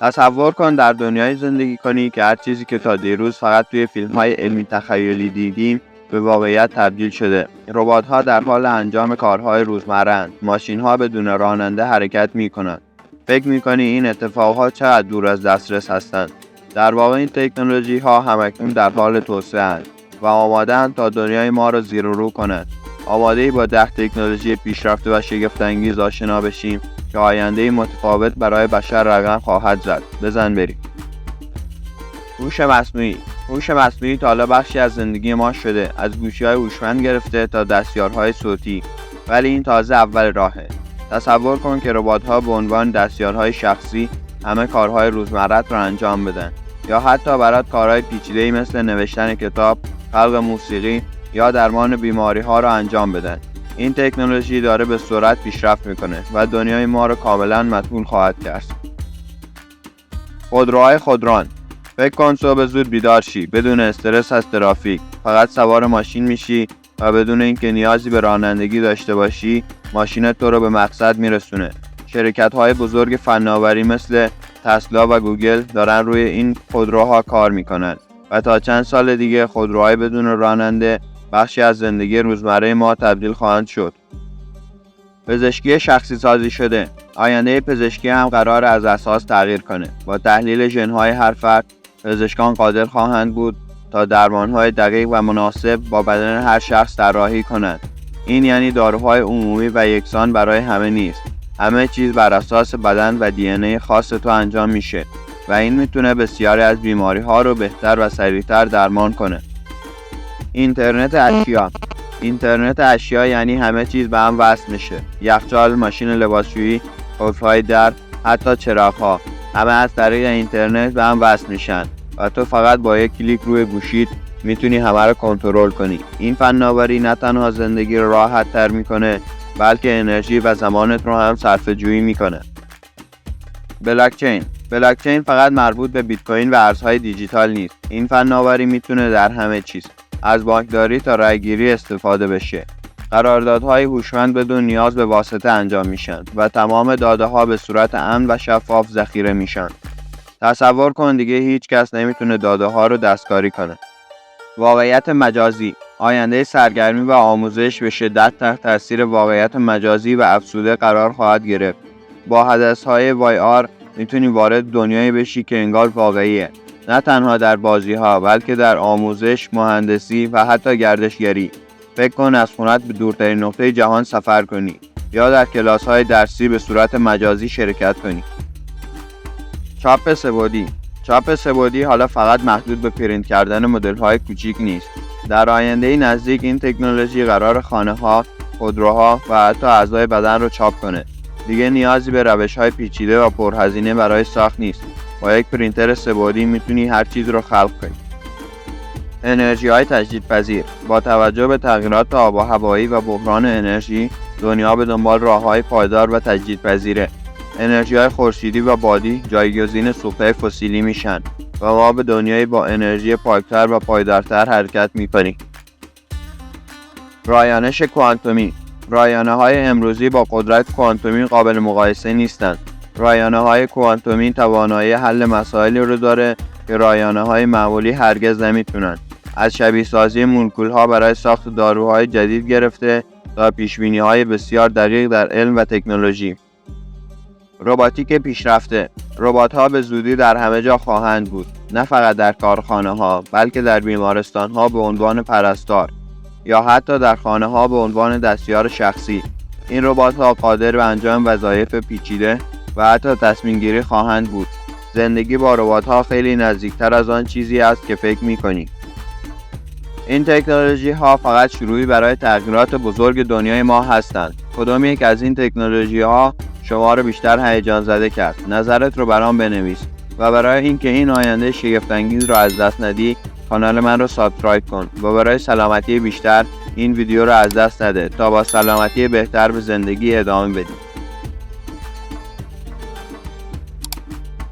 تصور کن در دنیای زندگی کنی که هر چیزی که تا دیروز فقط توی فیلم‌های علمی تخیلی دیدیم به واقعیت تبدیل شده. ربات‌ها در حال انجام کارهای روزمره‌اند. ماشین‌ها بدون راننده حرکت می‌کنند. فکر می‌کنی این اتفاق‌ها چقدر دور از دسترس هستند؟ در واقع این تکنولوژی‌ها همکنون در حال توسعه‌اند و آماده‌اند تا دنیای ما را زیر و رو کنند. آماده‌ای با 10 تکنولوژی پیشرفته و شگفت‌انگیز آشنا بشیم که آینده متفاوت برای بشر رقم خواهد زد. بزن بریم. هوش مصنوعی تا حالا بخشی از زندگی ما شده، از گوشی‌های هوشمند گرفته تا دستیارهای صوتی، ولی این تازه اول راهه. تصور کن که ربات‌ها به عنوان دستیارهای شخصی همه کارهای روزمره‌ات را انجام بدن، یا حتی برات کارهای پیچیده‌ای مثل نوشتن کتاب، خلق موسیقی یا درمان بیماری‌ها را انجام بدن. این تکنولوژی داره به سرعت پیشرفت میکنه و دنیای ما رو کاملا مدفون خواهد کرد. خودروهای خودران. فکر کن صبح زود بیدار شی بدون استرس از ترافیک، فقط سوار ماشین میشی و بدون اینکه نیازی به رانندگی داشته باشی ماشینت تو رو به مقصد میرسونه. شرکت‌های بزرگ فناوری مثل تسلا و گوگل دارن روی این خودروها کار میکنن و تا چند سال دیگه خودروهای بدون راننده بخشی از زندگی روزمره ما تبدیل خواهند شد. پزشکی شخصی سازی شده. آینده پزشکی هم قرار از اساس تغییر کنه. با تحلیل ژن‌های هر فرد، پزشکان قادر خواهند بود تا درمان‌های دقیق و مناسب با بدن هر شخص طراحی کنند. این یعنی داروهای عمومی و یکسان برای همه نیست. همه چیز بر اساس بدن و دی ان ای خاص تو انجام میشه و این میتونه بسیاری از بیماری‌ها رو بهتر و سریعتر درمان کنه. اینترنت اشیا یعنی همه چیز به هم وصل میشه. یخچال، ماشین لباسشویی، قفل‌های در، حتی چراغ‌ها، همه از طریق اینترنت به هم وصل میشن و تو فقط با یک کلیک روی گوشیت میتونی همه رو کنترل کنی. این فناوری نه تنها زندگی رو راحت تر میکنه بلکه انرژی و زمانت رو هم صرفه جویی میکنه. بلاکچین فقط مربوط به بیت کوین و ارزهای دیجیتال نیست. این فناوری میتونه در همه چیز، از بانکداری تا رایگیری استفاده بشه. قراردادهای هوشمند بدون نیاز به واسطه انجام میشن و تمام داده ها به صورت امن و شفاف ذخیره میشن. تصور کن دیگه هیچ کس نمیتونه داده ها رو دستکاری کنه. واقعیت مجازی. آینده سرگرمی و آموزش به شدت تحت تاثیر واقعیت مجازی و افزوده قرار خواهد گرفت. با حدثهای VR میتونی وارد دنیایی بشی که انگار واقعیه. نه تنها در بازی ها بلکه در آموزش، مهندسی و حتی گردشگری. فکر کن از خونت به دورترین نقطه جهان سفر کنی یا در کلاس های درسی به صورت مجازی شرکت کنی. چاپ سه‌بعدی حالا فقط محدود به پرینت کردن مدل های کوچیک نیست. در آینده نزدیک این تکنولوژی قرار خانه ها، خودروها و حتی اعضای بدن رو چاپ کنه. دیگه نیازی به روش های پیچیده و پرهزینه برای ساخت نیست. با یک پرینتر سه‌بعدی میتونی هر چیز رو خلق کنی. انرژی‌های تجدیدپذیر. با توجه به تغییرات آب و هوایی و بحران انرژی، دنیا به دنبال راه‌های پایدار و تجدیدپذیره. انرژی‌های خورشیدی و بادی جایگزین سوخت‌های فسیلی میشن و ما به دنیایی با انرژی پاکتر و پایدارتر حرکت می‌کنیم. رایانش کوانتومی. رایانه‌های امروزی با قدرت کوانتومی قابل مقایسه نیستند. رایانه‌های کوانتومی توانایی حل مسائلی رو داره که رایانه‌های معمولی هرگز نمیتونن. از شبیه سازی مولکول‌ها برای ساخت داروهای جدید گرفته تا پیشبینی‌های بسیار دقیق در علم و تکنولوژی. رباتیک پیشرفته. ربات‌ها به زودی در همه جا خواهند بود، نه فقط در کارخانه‌ها بلکه در بیمارستان‌ها به عنوان پرستار یا حتی در خانه‌ها به عنوان دستیار شخصی. این ربات‌ها قادر به انجام وظایف پیچیده و حتی تصمیم‌گیری خواهند بود. زندگی با ربات‌ها خیلی نزدیکتر از آن چیزی است که فکر می‌کنی. این تکنولوژی‌ها فقط شروعی برای تغییرات بزرگ دنیای ما هستند. کدام یک از این تکنولوژی‌ها شما رو بیشتر هیجان زده کرد؟ نظرت رو برام بنویس و برای اینکه این آینده شگفت‌انگیز رو از دست ندی، کانال من رو سابسکرایب کن و برای سلامتی بیشتر این ویدیو رو از دست نده تا با سلامتی بهتر به زندگی ادامه بدی.